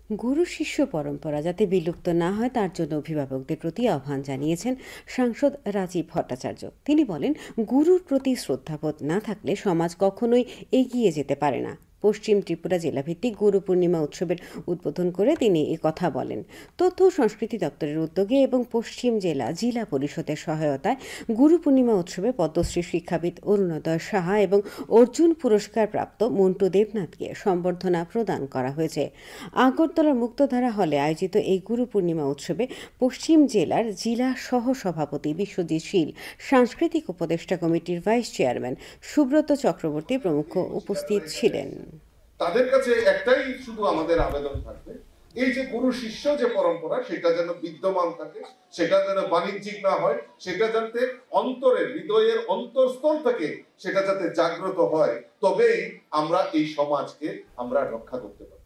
গুরু শিষ্য পরম্পরা যাতে বিলুপ্ত না হয় তার জন্য অভিভাবকদের প্রতি আহ্বান জানিয়েছেন সাংসদ রাজীব ভট্টাচার্য। তিনি বলেন, গুরুর প্রতি শ্রদ্ধাবোধ না থাকলে সমাজ কখনোই এগিয়ে যেতে পারে না। পশ্চিম ত্রিপুরা জেলাভিত্তিক গুরু পূর্ণিমা উৎসবের উদ্বোধন করে তিনি কথা বলেন। তথ্য ও সংস্কৃতি দপ্তরের উদ্যোগে এবং পশ্চিম জিলা পরিষদের সহায়তায় গুরু পূর্ণিমা উৎসবে পদ্মশ্রী শিক্ষাবিদ অরুণোদয় সাহা এবং অর্জুন পুরস্কার প্রাপ্ত মন্টু দেবনাথকে সম্বর্ধনা প্রদান করা হয়েছে। আগরতলার মুক্তধারা হলে আয়োজিত এই গুরু পূর্ণিমা উৎসবে পশ্চিম জেলার জিলা সহ সভাপতি বিশ্বজিৎ শীল, সাংস্কৃতিক উপদেষ্টা কমিটির ভাইস চেয়ারম্যান সুব্রত চক্রবর্তী প্রমুখ উপস্থিত ছিলেন। তাদের কাছে একটাই শুধু আমাদের আবেদন থাকবে, এই যে গুরু শিষ্য যে পরম্পরা সেটা যেন বিদ্যমান থাকে, সেটা যেন বাণিজ্যিক না হয়, সেটা যাতে অন্তরের হৃদয়ের অন্তঃস্থল থেকে সেটা যাতে জাগ্রত হয়, তবেই আমরা এই সমাজকে আমরা রক্ষা করতে পারি।